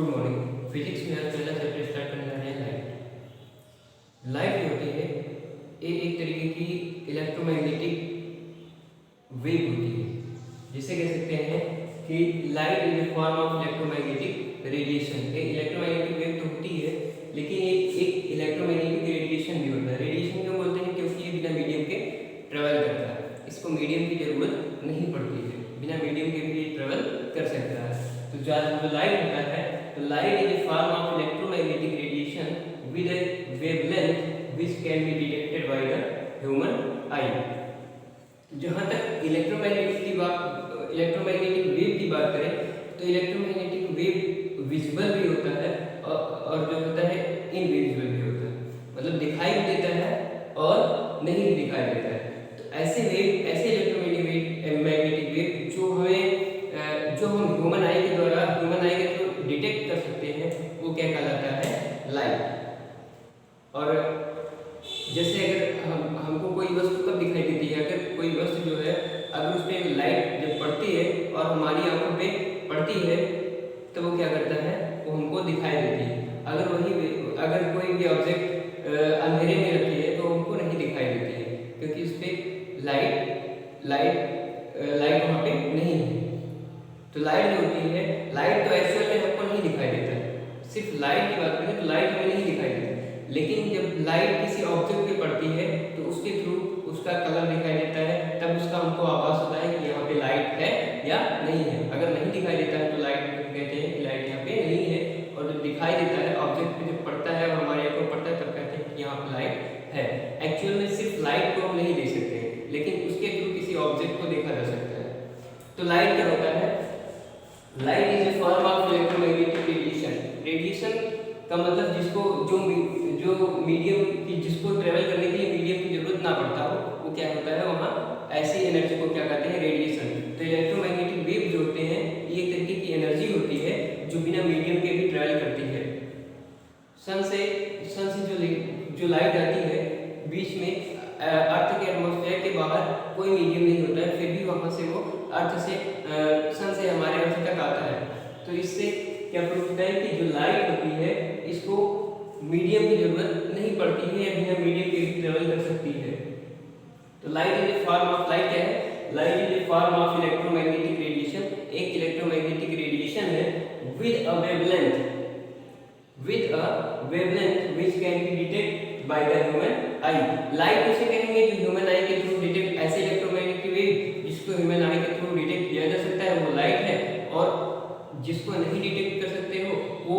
Good morning. Physics में आज पहला चैप्टर स्टार्ट करने जा रहे हैं लाइट। लाइट जो होती है ये एक तरीके की इलेक्ट्रोमैग्नेटिक वेव होती है। जिसे कह सकते हैं कि light is a form of electromagnetic radiation. ये इलेक्ट्रोमैग्नेटिक वेव तो होती है लेकिन ये एक इलेक्ट्रोमैग्नेटिक रेडिएशन भी होता है। रेडिएशन क्यों बोलते हैं? क्योंकि ये बिना मीडियम के ट्रेवल करता है। इसको मीडियम की जरूरत नहीं पड़ती है, बिना मीडियम के भी ट्रेवल कर सकता है। तो जो लाइट होता है तो light is a form of electromagnetic radiation with A wavelength which can be detected by the human आई। जहाँ तक इलेक्ट्रोमैग्नेटिक वेव की बात करें तो इलेक्ट्रोमैग्नेटिक वेव विजिबल भी होता है और जो होता है इनविजिबल भी होता है। मतलब दिखाई भी देता है और नहीं भी दिखाई देता है। तो ऐसे इलेक्ट्रोमैग्नेटिक वेव जो हम ह्यूमन आई के थ्रू डिटेक्ट कर सकते हैं वो क्या कहलाता है? लाइट। और जैसे अगर हमको कोई वस्तु कब दिखाई देती है? अगर कोई वस्तु जो है अगर उस पर लाइट जब पड़ती है और हमारी आंखों पे पड़ती है तो वो क्या करता है? वो हमको दिखाई देती है। अगर कोई भी ऑब्जेक्ट अंधेरे में रखी है तो हमको नहीं दिखाई देती है क्योंकि उस पर लाइट वहाँ पे नहीं है। तो लाइट जो होती है, लाइट तो एक्चुअल में हमको नहीं दिखाई देता है। सिर्फ लाइट की बात करें तो लाइट हमें नहीं दिखाई देती, लेकिन जब लाइट किसी ऑब्जेक्ट पे पड़ती है तो उसके थ्रू उसका कलर दिखाई देता है, तब उसका हमको आभास होता है कि यहाँ पे लाइट है या नहीं है। अगर नहीं दिखाई देता है तो लाइट कहते हैं कि लाइट यहाँ पे नहीं है, और जब दिखाई देता है ऑब्जेक्ट पे जब पड़ता है और हमारी आंखों पर पड़ता है तब कहते हैं कि यहाँ पे लाइट है। एक्चुअल में सिर्फ लाइट को हम नहीं देख सकते लेकिन उसके थ्रू किसी ऑब्जेक्ट को देखा जा सकता है। तो लाइट क्या होता है? Light is a form of electromagnetic radiation. Radiation का मतलब जो मीडियम की जिसको ट्रेवल करने के लिए मीडियम की जरूरत ना पड़ता हो वो क्या होता है? वहाँ ऐसी एनर्जी को क्या कहते हैं? रेडिएशन। तो इलेक्ट्रोमैग्नेटिक वेव जो होते हैं ये एक तरीके की एनर्जी होती है जो बिना मीडियम के भी ट्रेवल करती है। सन से जो लाइट आती है बीच में अर्थ के एटमॉस्फेयर के बाहर कोई मीडियम नहीं होता है, फिर भी वहाँ से वो सन से हमारे अर्थ तक आता है। तो इससे क्या प्रूफ होता है कि जो लाइट होती है इसको मीडियम की जरूरत नहीं पड़ती है या बिना मीडियम के भी ट्रेवल कर सकती है। तो light is a form of light क्या है? Light is a form of electromagnetic radiation. एक इलेक्ट्रोमैग्नेटिक रेडिएशन है with a wavelength which can be detect by the human I. Light उसे कहेंगे जो ह्यूमन आई के थ्रू डिटेक्ट, ऐसे इलेक्ट्रोमैग्नेटिक वेव जिसको ह्यूमन आई के थ्रू डिटेक्ट किया जा सकता है वो लाइट है, और जिसको नहीं डिटेक्ट कर सकते हो वो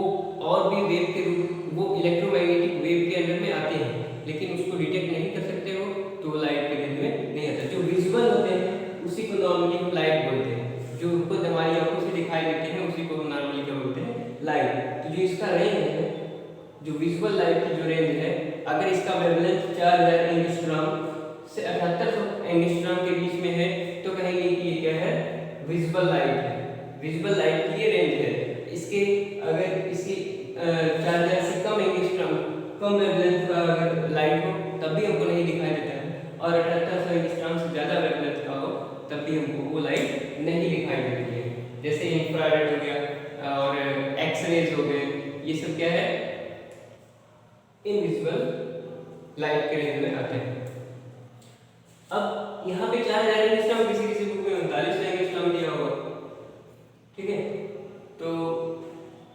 और भी वेव के रूप वो इलेक्ट्रोमैग्नेटिक वेव के अंदर में आते हैं लेकिन उसको डिटेक्ट नहीं कर सकते हो तो लाइट के रेंज में नहीं आता। जो विजिबल होते हैं उसी को नॉर्मली हम लाइट बोलते हैं, जो खुद हमारी आंखों से दिखाई देते हैं उसी को हम नॉर्मली क्या बोलते हैं? लाइट। तो जो इसका रेंज है, जो विजुअल लाइट की जो रेंज है, अगर इसका वेवलेंथ 4000 एंगस्ट्रॉम से 7800 एंगस्ट्रॉम के बीच में है तो कहेंगे कि ये क्या है? विजिबल लाइट है। विजिबल लाइट की ये रेंज है। अगर इसकी 4000 से कम एंगस्ट्रॉम, कम वेवलेंथ का अगर लाइट हो तब भी हमको नहीं दिखाई देता है, और 7800 एंगस्ट्रॉम से ज़्यादा वेवलेंथ का हो तब भी हमको वो लाइट नहीं दिखाई देती है। जैसे इंफ्रारेड हो गया और एक्सरेज हो गए, ये सब क्या है? इनविजिबल लाइट के रेंज में आते हैं। अब यहाँ पे 4000 एंगस्ट्रॉम, किसी बुक में 39 एंगस्ट्रॉम दिया होगा, ठीक है? तो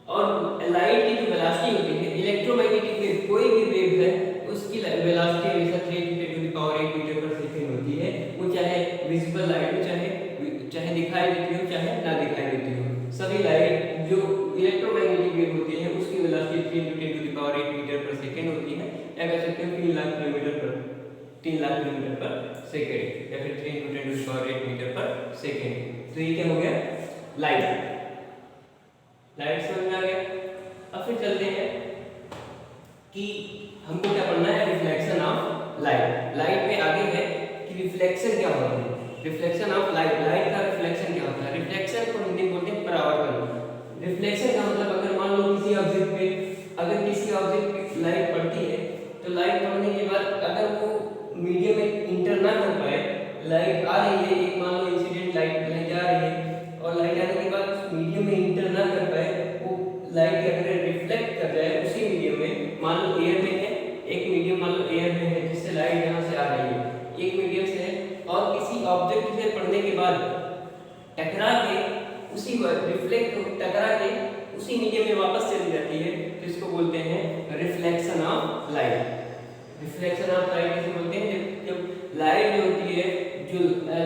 और लाइट की जो वेलोसिटी होती है, इलेक्ट्रोमैग्नेटिक वेव कोई भी वेव है उसकी वेलोसिटी हमेशा 3×10⁸ मीटर पर सेकंड होती है। वो चाहे विजिबल लाइट हो, चाहे दिखाई देती हो, चाहे ना दिखाई देती हो। सभी लाइट जो इलेक्ट्रोमैग्नेटिक वेव होती है उसकी वेलोसिटी 3×10⁸ मीटर पर सेकंड होती है, या कह सकते हो 3 लाख किलोमीटर पर सेकंड, या फिर 3×10⁸ मीटर पर सेकंड। तो ये क्या हो गया? लाइट समझ में आ गया। अब फिर चलते हैं कि हमको क्या पढ़ना है? Reflection of light. लाइट में आगे है कि रिफ्लेक्शन क्या होता है? रिफ्लेक्शन ऑफ लाइट का रिफ्लेक्शन क्या होता है? रिफ्लेक्शन को हिंदी में बोलते हैं परावर्तन। रिफ्लेक्शन का मतलब अगर मान लो किसी ऑब्जेक्ट पे लाइट पड़ती है तो लाइट पड़ने के बाद अगर वो मीडियम में इंटर ना कर पाए, लाइट आ रही है, एक मान लो इंसिडेंट लाइट जा रही है और लाइट आने के बाद मीडियम में इंटर ना कर पाए, वो लाइट उसी रिफ्लेक्ट टकरा के उसी मीडियम में वापस चली जाती है, तो इसको बोलते हैं reflection of light. Reflection of light इसे बोलते हैं जब लाइट जो होती है, जो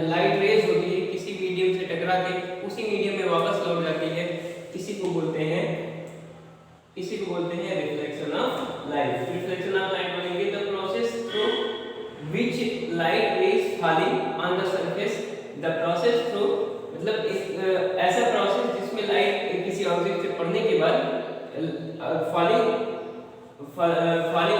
लाइट रेज होती है किसी मीडियम से टकरा के उसी मीडियम में वापस लौट जाती है, इसी को बोलते हैं reflection of light. Reflection of light बोलेंगे the process through which light rays falling on the surface, the process through मतलब ऐसा प्रोसेस जिसमें लाइट किसी ऑब्जेक्ट से पड़ने के बाद फॉलिंग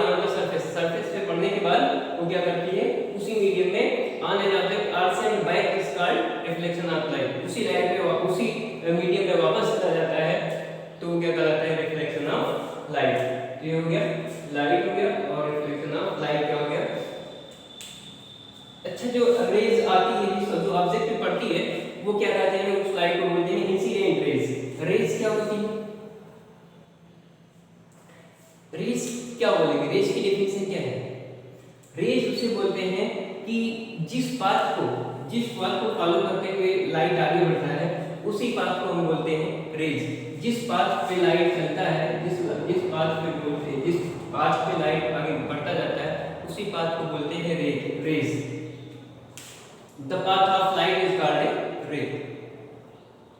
ऑन द सरफेस पे पड़ने के बाद वो क्या करती है, उसी मीडियम में on an object also and back is called reflection of light. उसी लाइट पे उसी मीडियम में वापस चला जाता है, तो वो क्या कहलाता है, रिफ्लेक्शन ऑफ लाइट। ये हो गया लाइट हो गया, और रिफ्लेक्शन ऑफ लाइट क्या हो गया। अच्छा, जो रेज आती है जो ऑब्जेक्ट पे पड़ती है वो क्या कहते हैं, उस लाइट को बोलते हैं इंसिडेंट रेज। रेज क्या होती है, रेज क्या बोलेंगे, रेज की डेफिनेशन क्या है। रेज उसे बोलते हैं कि जिस पाथ को फॉलो करते हुए लाइट आगे बढ़ता है उसी पाथ को हम बोलते हैं रेज। जिस पाथ पे लाइट चलता है, जिस पाथ पे लाइट आगे बढ़ता जाता है उसी पाथ को बोलते हैं rays. The path of light is called a ray.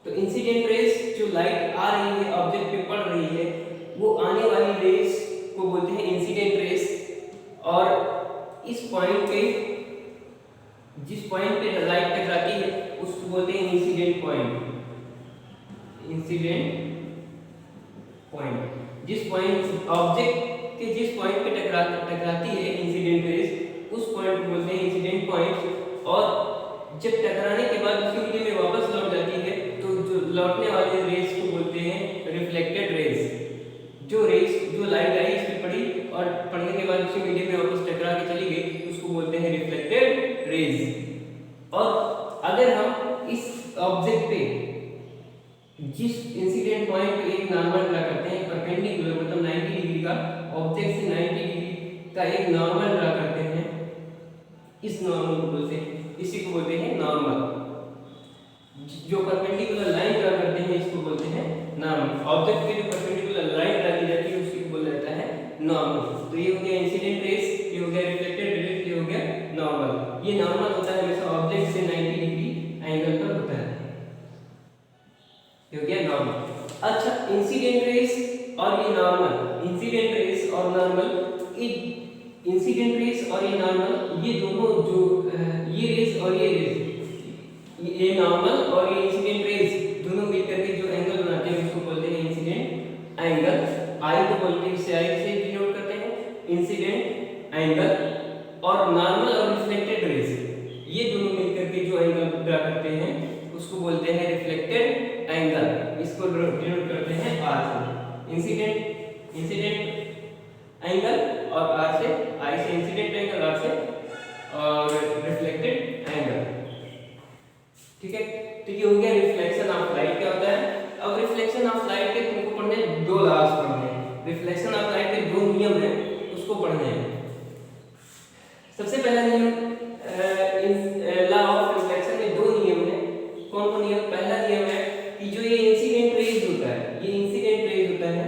तो इंसिडेंट रेज जो लाइट आ रही है ऑब्जेक्ट पे पड़ रही है वो आने वाली रेज को बोलते हैं इंसिडेंट रेज, और इस पॉइंट पे जिस पॉइंट पे लाइट टकराती है उसको बोलते हैं इंसिडेंट पॉइंट। जिस पॉइंट ऑब्जेक्ट के जिस पॉइंट पे टकराती है इंसिडेंट रेज उस पॉइंट को बोलते हैं इंसिडेंट पॉइंट, और जब टकराने के बाद उसी मीडियम में वापस लौट जाती है तो जो लौटने वाली रेज को बोलते हैं रिफ्लेक्टेड रेज। जो लाइट आई इस पे पड़ी और पड़ने के बाद उसी मीडियम में वापस टकरा के चली गई उसको बोलते हैं रिफ्लेक्टेड रेज। और अगर हम इस ऑब्जेक्ट पे जिस इंसिडेंट पॉइंट पे एक नॉर्मल ड्रा करते हैं, परपेंडिकुलर मतलब 90 डिग्री का, ऑब्जेक्ट से 90 डिग्री का एक नॉर्मल ड्रा करते हैं, इस नॉर्मल को बोलते हैं, इसी को बोलते हैं नॉर्मल। जो परपेंडिकुलर लाइन ड्रा करते हैं इसको बोलते हैं नॉर्मल। ऑब्जेक्ट पे जो परपेंडिकुलर लाइन ड्रा की जाती है उसी को बोला जाता है नॉर्मल। तो ये हो गया इंसिडेंट रेज, ये हो गया रिफ्लेक्टेड रेज, ये हो गया नॉर्मल। ये नॉर्मल होता है हमेशा ऑब्जेक्ट से 90 डिग्री एंगल पर होता है, ये हो गया नॉर्मल। अच्छा, इंसिडेंट रेज और ये नॉर्मल, इंसिडेंट रेज और नॉर्मल, इंसिडेंट रेज और ये नॉर्मल, ये दोनों जो ये रेज और ये रेज, ये नॉर्मल और ये इंसिडेंट रेज दोनों मिलकर के जो एंगल बनाते हैं उसको बोलते हैं इंसिडेंट एंगल। आई को बोलते हैं, इसे आई से डिनोट करते हैं इंसिडेंट एंगल। और नॉर्मल और रिफ्लेक्टेड रेज ये दोनों मिलकर के जो एंगल ड्रा करते हैं उसको बोलते हैं रिफ्लेक्टेड एंगल। इसको डिनोट करते हैं आर से, इंसिडेंट एंगल और आर से, आई से इंसिडेंट एंगल, आर से और रिफ्लेक्टेड एंगल। ठीक है, तो ये हो गया रिफ्लेक्शन ऑफ लाइट क्या होता है। अब रिफ्लेक्शन ऑफ लाइट के तुमको पढ़ने दो लॉज पढ़ने हैं, रिफ्लेक्शन ऑफ लाइट के दो नियम हैं उसको पढ़ने हैं। सबसे पहला नियम, लॉ ऑफ रिफ्लेक्शन में दो नियम हैं। कौन कौन नियम? पहला नियम है कि जो ये इंसिडेंट रेज होता है, ये इंसिडेंट रेज होता है,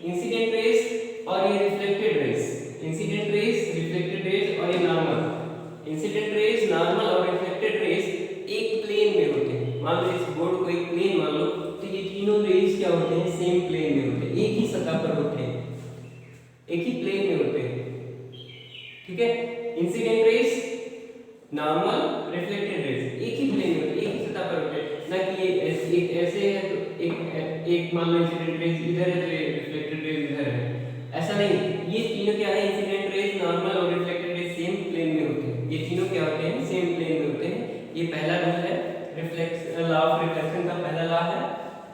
इंसिडेंट रेज और ये reflected raise, incident raise, reflected raise और ये नॉर्मल, इंसिडेंट रेज, नॉर्मल और रिफ्लेक्टेड रेज एक प्लेन में होते हैं। मान लो इस बोर्ड को एक प्लेन मान लो, तो ये तीनों रेज क्या होते हैं, सेम प्लेन में होते हैं, एक ही सतह पर होते हैं, एक ही प्लेन में होते हैं। ठीक है, incident raise, normal, reflected raise एक ही प्लेन में होते हैं, एक ही सतह पर होते हैं। ना कि ये एक ऐसे है तो एक मान लो इंसिडेंट रेज इधर है तो ये रिफ्लेक्टेड रेज इधर है, ऐसा नहीं। ये तीनों क्या है, इंसिडेंट रेज, नॉर्मल और रिफ्लेक्टेड रेज सेम प्लेन में होते हैं, ये तीनों क्या होते हैं, सेम प्लेन में होते हैं। ये पहला रूल है रिफ्लेक्शन, लॉ ऑफ रिफ्लेक्शन का पहला लॉ है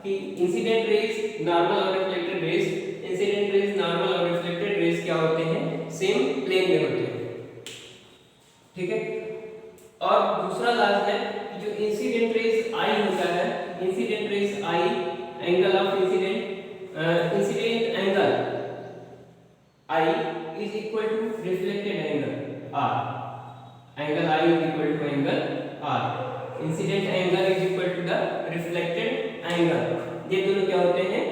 कि इंसिडेंट रेज, नॉर्मल और reflected raise, incident raise, normal और रिफ्लेक्टेड रेज क्या होते हैं, सेम प्लेन में होते हैं। ठीक है, और दूसरा लॉ है कि जो इंसिडेंट रेज आई होता है, incident rays i, angle of incident angle i is equal to reflected angle r, angle i is equal to angle R. Incident angle is equal to the reflected angle, ये दोनों क्या होते हैं,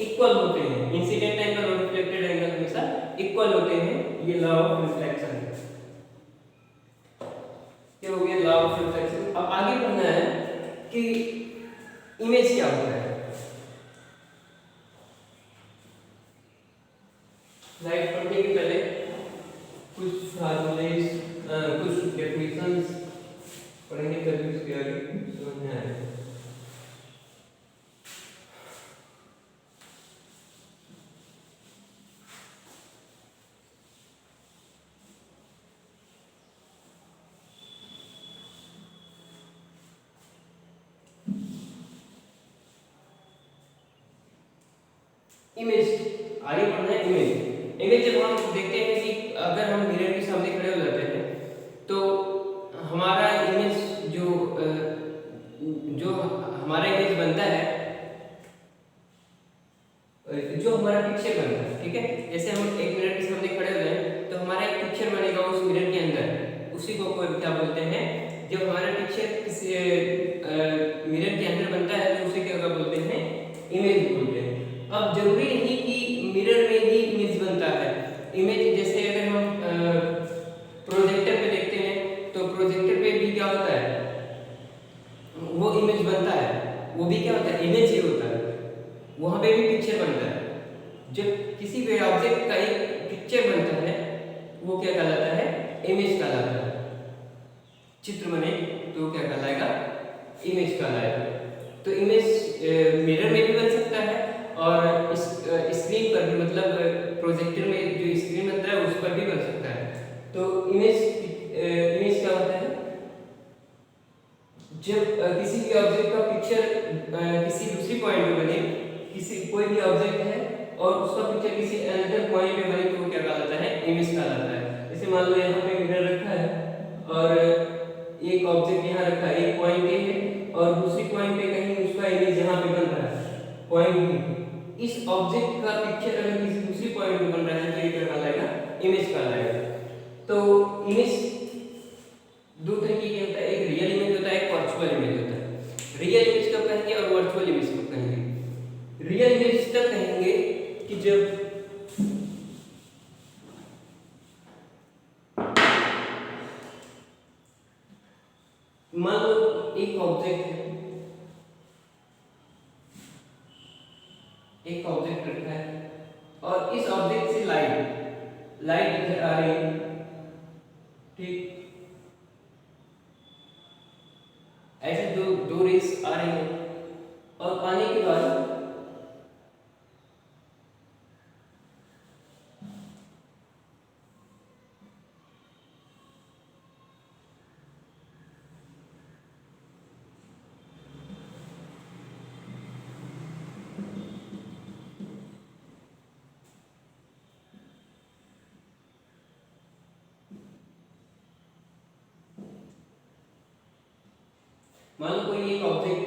equal होते हैं। Incident angle और reflected angle हमेशा equal होते हैं। ये लॉ ऑफ रिफ्लेक्शन है। क्या हो गया, लॉ ऑफ रिफ्लेक्शन। अब आगे पढ़ना है कि इमेज क्या होता है। लाइट पढ़ने के पहले कुछ फार्मूलेस, कुछ डेफिनेशंस पढ़ेंगे तभी उसके आगे समझ में आएगा। इमेज आगे पढ़ना है। इमेज जब हम देखते हैं कि अगर हम मिरर के सामने खड़े हो जाते हैं तो हमारा इमेज जो हमारा इमेज बनता है, जो हमारा पिक्चर बनता है, ठीक है। जैसे हम एक मिरर के सामने खड़े हो जाएं तो हमारा एक पिक्चर बनेगा उस मिरर के अंदर, उसी को क्या बोलते हैं, जब हमारा पिक्चर किसी मिरर के अंदर बनता है तो उसे क्या बोलते हैं, इमेज बोलते हैं। अब जरूरी नहीं कि मिरर में ही इमेज बनता है। इमेज जैसे अगर हम प्रोजेक्टर पे देखते हैं तो प्रोजेक्टर पे भी क्या होता है, वो इमेज बनता है, वो भी क्या होता है, इमेज ही होता है, वहां पे भी पिक्चर बनता है। जब किसी भी ऑब्जेक्ट का एक पिक्चर बनता है वो क्या कहलाता है, इमेज कहलाता है। चित्र बने तो क्या कहलाएगा, इमेज कहलाएगा। तो इमेज मिरर में भी बन सकता है और इस स्क्रीन पर भी, मतलब प्रोजेक्टर में जो स्क्रीन बनता है उस पर भी बन सकता है। तो इमेज क्या होता है, जब किसी भी ऑब्जेक्ट का पिक्चर किसी दूसरी पॉइंट पे बने, किसी कोई भी ऑब्जेक्ट है और उसका पिक्चर किसी अनदर पॉइंट पे बने तो वो क्या कहलाता है, इमेज कहलाता है। जैसे मान लो यहाँ पे मिरर रखा है और एक ऑब्जेक्ट यहाँ रखा है, एक पॉइंट ए है और दूसरी पॉइंट पे कहीं उसका इमेज यहाँ पे बन रहा है, पॉइंट बी। इस ऑब्जेक्ट का पिक्चर अगर किसी दूसरी पॉइंट पे बन रहा है तो ये क्या कहलाएगा, इमेज कहलाएगा। तो इमेज दो तरीके की होता है, एक रियल इमेज होता है, एक वर्चुअल इमेज होता है। रियल इमेज कब कहेंगे और वर्चुअल इमेज कब कहेंगे। रियल इमेज तब कहेंगे कि जब मान लो एक ऑब्जेक्ट है, एक ऑब्जेक्ट रखा है और इस ऑब्जेक्ट से लाइट इधर आ रही है, ठीक, ऐसे दो रेस आ रही हैं और आने के बाद मान लो कोई एक ऑब्जेक्ट,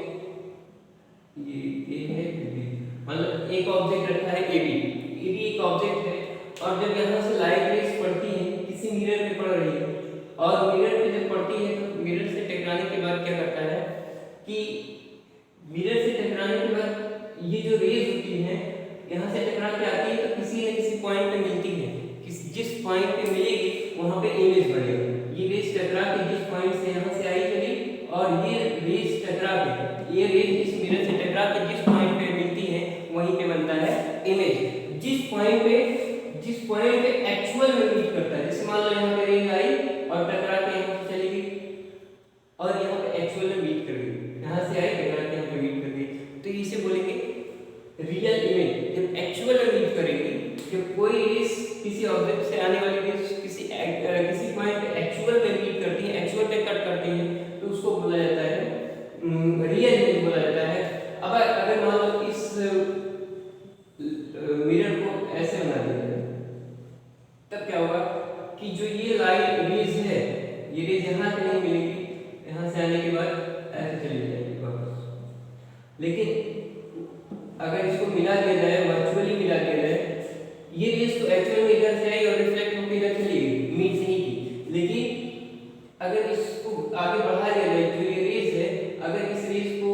ये ए है बी, मतलब एक ऑब्जेक्ट रखा है ए बी एक ऑब्जेक्ट है और जब यहाँ से लाइट रेस पड़ती है किसी मिरर पे पड़ रही है और मिरर पे जब पड़ती है तो मिरर से टकराने के बाद क्या करता है कि मिरर से टकराने के बाद ये जो रेस होती है यहाँ से टकरा के आती है तो किसी न किसी पॉइंट पे मिलती है, जिस पॉइंट पे मिलेगी वहां पे इमेज बढ़ेगा। ये रेस टकरा के जिस पॉइंट से यहाँ से आई चली और ये रेस टकरा के, ये रेस इस मिरर से टकरा के जिस पॉइंट पे मिलती है वहीं पे बनता है इमेज। जिस पॉइंट पे एक्चुअल में मीट करता है, जैसे मान लो यहाँ पे रेस आई और टकरा के यहाँ से चली गई और यहाँ पे एक्चुअल में मीट कर गई, यहाँ से आई टकरा के यहाँ पे मीट कर गई, तो इसे बोलेंगे रियल इमेज। जब एक्चुअल में मीट करेंगे, जब कोई रेस किसी ऑब्जेक्ट से आने वाली रेस किसी पॉइंट पे एक्चुअल में मीट करती है, एक्चुअल पे कट करती है, तो उसको बोला जाता है रियल इमेज बोला जाता है। अब अगर मान लो इस मिरर को ऐसे बना दिया जाए तब क्या होगा कि जो ये लाइट रेज है, ये रेज यहाँ पे नहीं मिलेगी, यहाँ से आने के बाद ऐसे चली जाएगी वापस। लेकिन अगर इसको मिला दिया जाए, वर्चुअली मिला दिया जाए, ये रेज तो एक्चुअल में इधर से आई और रिफ्लेक्ट होकर इधर चली गई, मीट नहीं की, लेकिन अगर इसको आगे बढ़ा दिया जाए, जो ये रेज है, अगर इस रेज को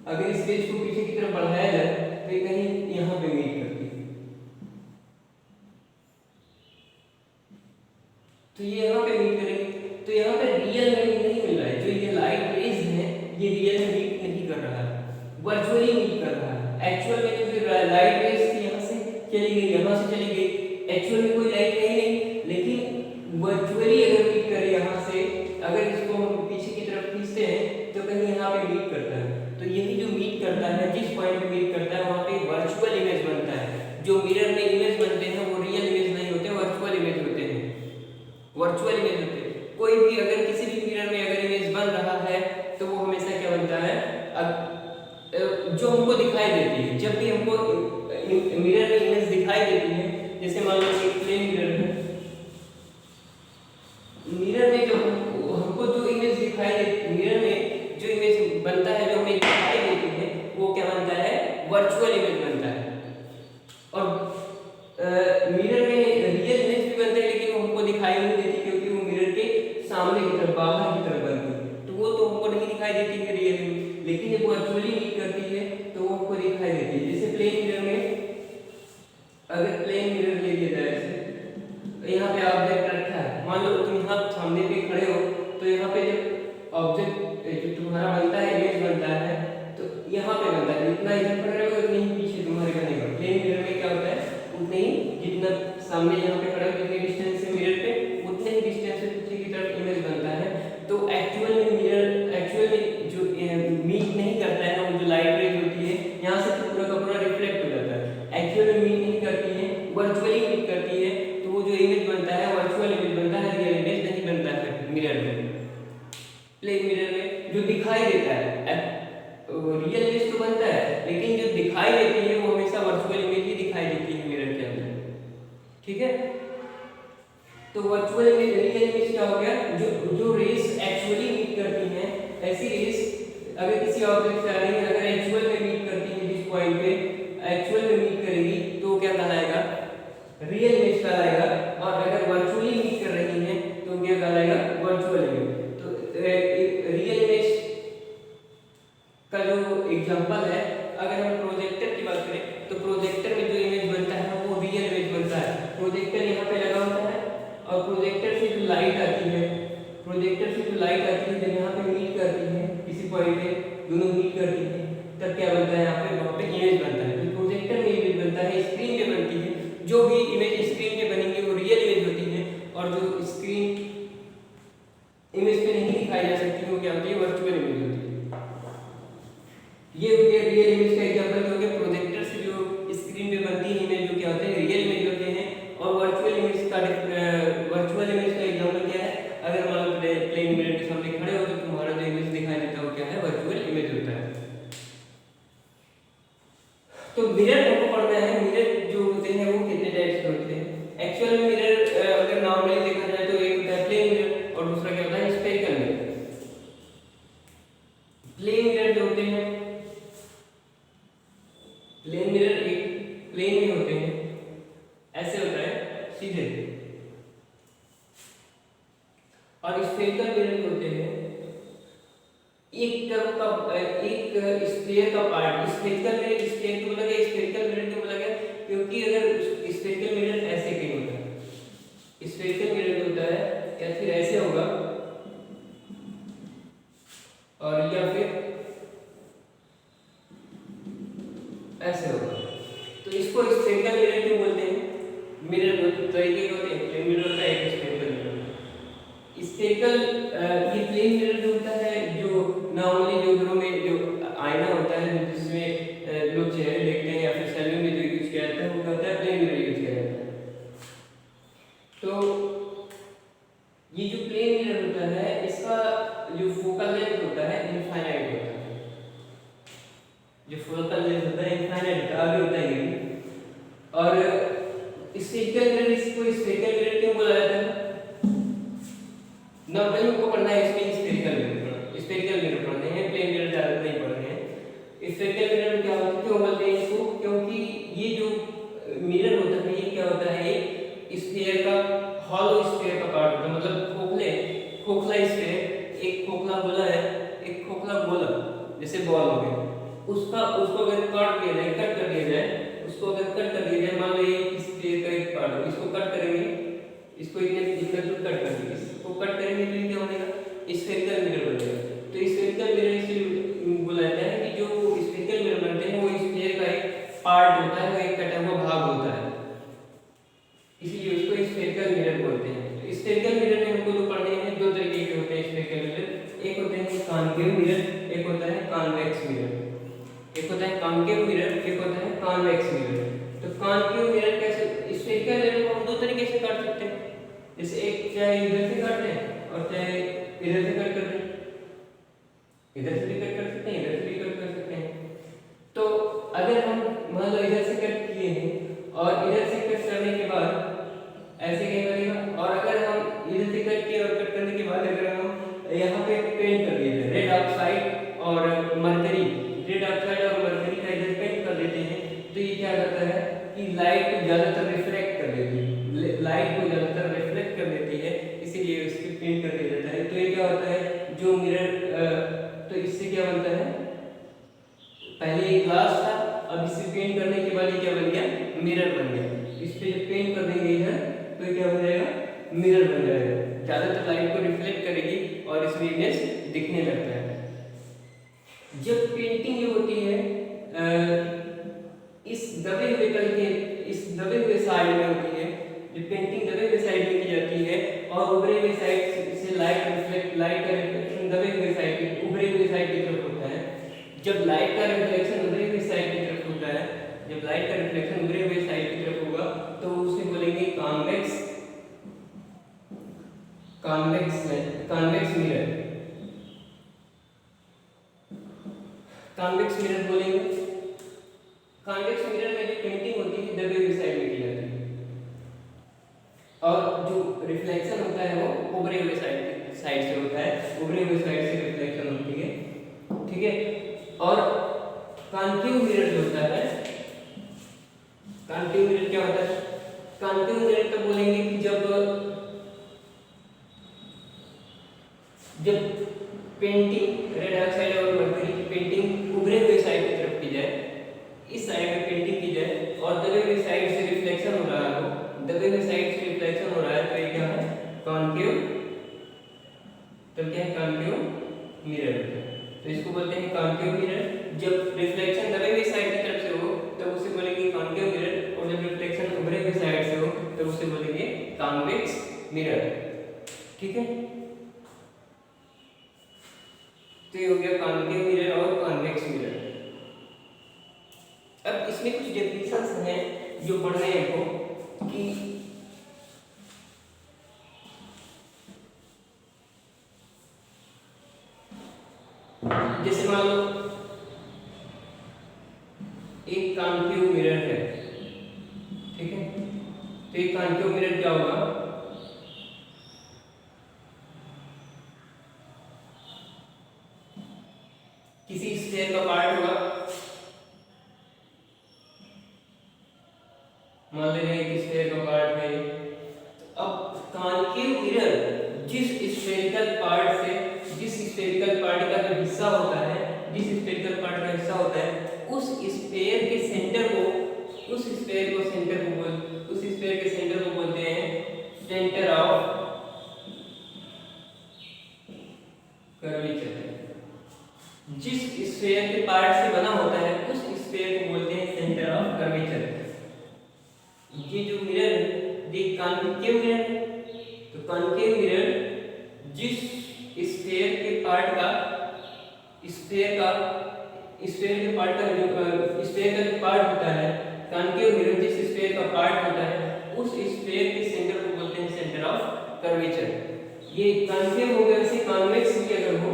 अगर इस पेज को पीछे की तरफ बढ़ाया जाए तो ये कहीं यहाँ पे मीट करती है, तो ये यहाँ पे मीट करेगी। तो यहाँ पे रियल में नहीं मिल रहा है, जो ये लाइट रेज है ये रियल में मीट नहीं कर रहा है, वर्चुअली मीट कर रहा है। एक्चुअल में तो फिर लाइट रेज थी यहाँ से चली गई, यहाँ से चली गई, एक्चुअल में कोई लाइट है ही नहीं, लेकिन वर्चुअली अगर मीट करे यहाँ से, अगर इसको हम पीछे की तरफ खींचते हैं तो कहीं यहाँ पे मीट करता है। तो यही जो मीट करता है, जिस पॉइंट पे मीट करता है वहाँ पे वर्चुअल इमेज बनता है। जो मिरर में इमेज बनते हैं वो रियल इमेज नहीं होते, वर्चुअल इमेज होते हैं, वर्चुअल इमेज होते हैं। कोई भी अगर किसी भी मिरर में अगर इमेज बन रहा है तो वो हमेशा क्या बनता है, अब जो हमको दिखाई देती है, जब भी हमको मिरर में इमेज दिखाई देती है, जैसे मान लो एक प्लेन मिरर है, मिरर में जो हमको जो इमेज दिखाई देती, मिरर में जो इमेज बनता है, जो हमें दिखाई देती है, वो क्या बनता है, वर्चुअल इमेज बनता है। और मिरर में रियल इमेज भी बनते हैं लेकिन वो हमको दिखाई नहीं देती, क्योंकि वो मिरर के सामने की तरफ, बाहर की तरफ बनती है, तो वो तो हमको नहीं दिखाई देती है रियल इमेज। लेकिन जब वर्चुअली मीट करती है तो वो हमको दिखाई देती है। जैसे प्लेन मिरर में, अगर प्लेन मिरर ले लिया जाए ऐसे, यहाँ पे ऑब्जेक्ट रखा है, मान लो तुम यहाँ सामने पे खड़े हो, तो यहाँ पे जब ऑब्जेक्ट जो तुम्हारा बनता है, इमेज बनता है, तो यहाँ पे बनता है, जितना इधर खड़े रहोगे उतनी ही पीछे तुम्हारे बनेगा। प्लेन मिरर में क्या होता है, उतने ही जितना सामने यहाँ पे खड़े हो, जितने डिस्टेंस से मिरर पे, उतने ही डिस्टेंस से पीछे की तरफ इमेज बनता है। तो एक्चुअल में मिरर, एक्चुअल में जो मीट नहीं करता है, वो जो लाइट रेज होती है यहाँ से तो पूरा का पूरा रिफ्लेक्ट हो जाता है। एक्चुअल में मीट नहीं करती है, वर्चुअली मीट करती है, तो वो जो इमेज बनता है वर्चुअल इमेज बनता है, रियल इमेज नहीं बनता है मिरर में। प्लेन मिरर में जो दिखाई देता है, रियल इमेज तो बनता है, लेकिन जो दिखाई देती है वो हमेशा वर्चुअल इमेज ही दिखाई देती है मिरर के अंदर, ठीक है। तो वर्चुअल इमेज, रियल इमेज क्या हो गया, जो रेस एक्चुअली मीट करती हैं, ऐसी रेस अगर किसी ऑब्जेक्ट से आ रही है, अगर एक्चुअल में मीट करती है, जिस पॉइंट पे एक्चुअल में मीट करेगी तो क्या कहलाएगा, रियल इमेज कहलाएगा। और अगर वर्चुअली मीट कर रही है तो क्या कहलाएगा, वर्चुअल इमेज। तो रियल इमेज का जो एग्जांपल है, अगर हम प्रोजेक्टर की बात करें तो प्रोजेक्टर में जो इमेज बनता है वो रियल इमेज बनता है। प्रोजेक्टर यहाँ पे लगा होता है और प्रोजेक्टर से जो लाइट आती है, प्रोजेक्टर से जो लाइट आती है, जब यहाँ पे मीट करती है किसी पॉइंट पे, दोनों मीट करती है, तब क्या बनता है, यहाँ पे वहाँ पे इमेज बनता है। जो प्रोजेक्टर में इमेज बनता है, स्क्रीन पे बनती है, जो भी इमेज स्क्रीन पे बनेंगी वो रियल इमेज होती है, और जो स्क्रीन इमेज पे नहीं दिखाई जा सकती वो क्या होती है, वर्चुअल इमेज होती है। ये हो गया रियल इमेज का एग्जांपल, हो गया प्रोजेक्टर से जो स्क्रीन पे बनती है इमेज, जो क्या होते हैं, रियल इमेज होते हैं। और वर्चुअल इमेज का एग्जांपल क्या है, अगर मान लो प्लेन मिरर के सामने खड़े हो तो तुम्हारा जो इमेज दिखाई देता है वो क्या है, वर्चुअल इमेज होता है। तो मिरर हमको पढ़ना है, मिरर जो होते हैं वो कितने टाइप्स के होते हैं। एक्चुअल में मिरर अगर नॉर्मली देखा जाए तो एक होता है प्लेन मिरर और दूसरा क्या होता है, स्फेरिकल मिरर। प्लेन मिरर जो होते हैं, प्लेन मिरर एक प्लेन में होते हैं, ऐसे होता है सीधे। और स्फेरिकल मिरर जो होते हैं, एक तरफ का, एक स्फीयर का पार्ट, स्फेरिकल मिरर, स्फीयर को बोला गया, स्फेरिकल मिरर क्यों बोला गया, क्योंकि अगर स्फेरिकल मिरर ऐसे कहीं होता है, स्फेरिकल मिरर जो होता है या फिर ऐसे होगा, और या फिर ऐसे होगा, तो इसको स्फेरिकल मिरर क्यों बोलते हैं। मिरर दो तरीके के होते हैं, प्लेन मिरर होता है, एक स्फेरिकल मिरर। स्फेरिकल ये प्लेन मिरर जो होता है, जो नॉर्मली जो घरों में जो आईना होता है, जिसमें लोग चेहरे देखते हैं या फिर सैलून में जो यूज किया जाता है, वो क्या होता है, प्लेन मिरर यूज किया जाता है। तो ये जो प्लेन मिरर होता है, इसका जो फोकल लेंथ होता है इनफाइनाइट होता है, जो फोकल लेंथ होता है इनफाइनाइट होता है, आगे होता है ये। और स्फेरिकल मिरर, इसको स्फेरिकल मिरर क्यों बोला जाता है, नॉर्मली हमको पढ़ना है इसमें स्फेरिकल मिरर, स्फेरिकल मिरर पढ़ने हैं, प्लेन मिरर ज्यादा नहीं पढ़ने हैं। स्फेरिकल मिरर क्या होता है, क्यों बोलते हैं इसको, क्योंकि ये जो मिरर होता है ये क्या होता है, एक स्फीयर का, हॉलो स्फीयर का पार्ट होता है, मतलब खोखला स्फीयर, एक खोखला गोला है, एक खोखला गोला, जैसे बॉल हो गया, उसका उसको अगर काट दिया जाए, कट कर दिया जाए, उसको अगर कट कर दिया जाए, मान लो ये इस पेड़ का एक पार्ट है, इसको कट करेंगे, इसको इतना दूर कट कर देंगे, इसको कट करेंगे तो ये क्या बनेगा, स्फेरिकल मिरर बनेगा। तो स्फेरिकल मिरर इसलिए बोला जाता है कि जो स्फेरिकल मिरर बनते हैं वो स्फीयर का एक पार्ट होता है, वो एक कटा हुआ भाग होता है, इसलिए उसको स्फेरिकल मिरर बोलते हैं। तो स्फेरिकल मिरर में हमको तो पढ़ने हैं दो तरीके के होते हैं स्फेरिकल मिरर, एक होते हैं कॉन्केव मिरर, एक होता है कॉन्वेक्स मिरर। एक होता है कॉन्केव मिरर, एक होता है कॉन्वेक्स मिरर। तो कॉन्केव मिरर कैसे, स्फेरिकल मिरर को हम दो तरीके से काट सकते हैं, जैसे एक चाहे इधर से काट दें और चाहे इधर से कट कर दें, इधर से भी कट कर सकते हैं, इधर से भी कट कर सकते हैं। तो अगर हम मान लो इधर से कट किए हैं और इधर से कट करने के बाद ऐसे क्या करेगा, और अगर हम इधर से कट किए और कट करने के बाद अगर हम यहाँ पे पेंट कर दिए रेड ऑक्साइड और मरकरी, रेड ऑक्साइड और मरकरी का इधर पेंट कर देते हैं, तो ये क्या करता है कि लाइट को ज़्यादातर रिफ्लेक्ट कर देती है, लाइट को ज़्यादातर रिफ्लेक्ट कर देती है, इसीलिए इसकी पेंट कर दिया जाता है। तो ये क्या होता है जो मिरर, तो इससे क्या बनता है, पहले ये ग्लास था, अब इसे पेंट करने के बाद ये क्या बन गया, मिरर बन गया। इस पे जब पेंट कर देंगे इधर तो ये क्या बन जाएगा, मिरर बन जाएगा, ज़्यादातर लाइट को रिफ्लेक्ट करेगी और इसमें इमेज दिखने लगता है। जब पेंटिंग जो होती है इस दबे हुए कल के, इस दबे हुए साइड में होती है, जब पेंटिंग दबे हुए साइड में की जाती है और उभरे हुए साइड से लाइट का रिफ्लेक्शन दबे हुए साइड, उभरे हुए साइड की तरफ होता है। जब लाइट का रिफ्लेक्शन उभरे हुए साइड की तरफ होता है, जब लाइट का रिफ्लेक्शन उभरे हुए साइड की तरफ होगा तो उसे बोलेंगे convex, convex mirror, convex mirror बोलेंगे। कॉन्वेक्स मिरर में जो पेंटिंग होती है दबे हुए साइड में की जाती है और जो रिफ्लेक्शन होता है वो उभरे हुए साइड से होता है, उभरे हुए साइड से रिफ्लेक्शन होती है, ठीक है। और कॉन्केव मिरर जो होता है, कॉन्केव मिरर क्या होता है, कॉन्केव मिरर तो बोलेंगे कि जब पेंटिंग रेड ऑक्साइड और मरकरी की पेंटिंग उभरे हुए साइड की तरफ की जाए, इस साइड में पेंटिंग की जाए और दबे हुए साइड से रिफ्लेक्शन हो रहा हो, दबे हुए साइड से रिफ्लेक्शन हो रहा है, तो ये क्या है कॉन्केव, तो क्या है कॉन्केव मिरर, तो इसको बोलते हैं कॉन्केव मिरर। जब रिफ्लेक्शन दबे हुए साइड की तरफ से हो तब उसे बोलेंगे कॉन्केव मिरर, और जब रिफ्लेक्शन उभरे हुए साइड से हो तब उसे बोलेंगे कॉन्वेक्स मिरर, ठीक है। तो ये हो गया कॉन्केव मिरर और कॉन्वेक्स मिरर। अब इसमें कुछ डेफिनेशंस हैं जो पढ़ने हैं हमको, कि जैसे मान लो एक कॉन्केव मिरर है, ठीक है, तो एक कॉन्केव मिरर क्या होगा, किसी स्फीयर का पार्ट होगा, मान लीजिए कि स्फीयर का पार्ट है। अब कॉन्केव मिरर जिस स्फेरिकल पार्ट का जो हिस्सा होता है, जिस स्फेरिकल पार्ट का हिस्सा होता है, उस स्फीयर के सेंटर को बोलते हैं सेंटर ऑफ कर्वेचर। जिस स्फीयर के पार्ट से बना होता है उस स्फीयर को बोलते हैं सेंटर ऑफ कर्वेचर। ये जो मिरर है कॉन्केव मिरर, तो कॉन्केव मिरर जिस स्फीयर के पार्ट का जो पार्ट होता है, कॉन्केव मिरर जिस स्फीयर का पार्ट होता है उस स्फीयर के सेंटर को बोलते हैं सेंटर ऑफ कर्वेचर। ये कॉन्केव हो गया। इसे कॉन्वेक्स भी अगर हो,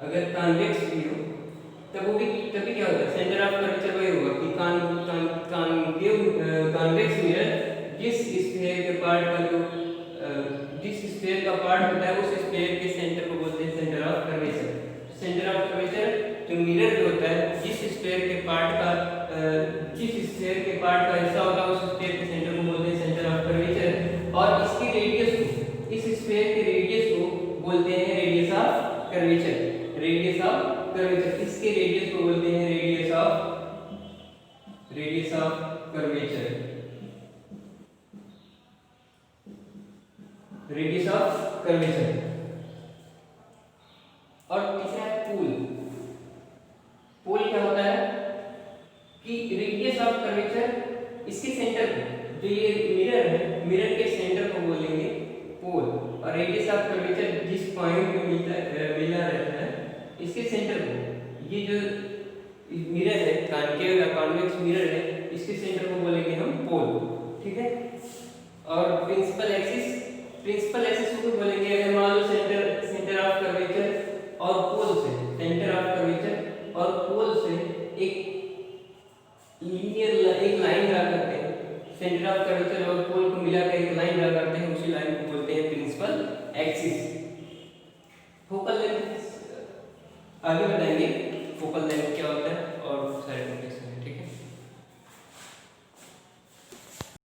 अगर कॉन्वेक्स भी हो तभी क्या होगा, सेंटर ऑफ कर्वेचर वही होगा कि कॉन्वेक्स मिरर जिस स्फीयर के पार्ट का जो जिस स्फीयर का पार्ट होता है उस स्फीयर के सेंटर को बोलते हैं centre of curvature. Centre of curvature जो मिरर जो होता है जिस स्फीयर के पार्ट का हिस्सा होता है उस स्फीयर के सेंटर को बोलते हैं सेंटर ऑफ कर्वेचर। और इसकी रेडियस ऑफ कर्वेचर। और तीसरा है पोल। पोल क्या होता है कि रेडियस ऑफ कर्वेचर, इसके सेंटर को, जो ये मिरर है, मिरर के सेंटर को बोलेंगे पोल, और रेडियस ऑफ कर्वेचर जिस पॉइंट पे मिला रहता है इसके सेंटर को, ये जो मिरर है, कॉन्केव या कॉन्वेक्स मिरर है, इसके सेंटर को बोलेंगे हम पोल। ठीक है। और प्रिंसिपल एक्सिस को बोलेंगे, अगर मान लो सेंटर ऑफ कर्वेचर और पोल से, सेंटर ऑफ कर्वेचर और पोल से एक लाइन ड्रा करते हैं, सेंटर ऑफ कर्वेचर और पोल को मिलाकर एक लाइन ड्रा करते हैं, उसी लाइन को बोलते हैं प्रिंसिपल एक्सिस। फोकल लेंथ आगे बताएंगे, फोकल लेंथ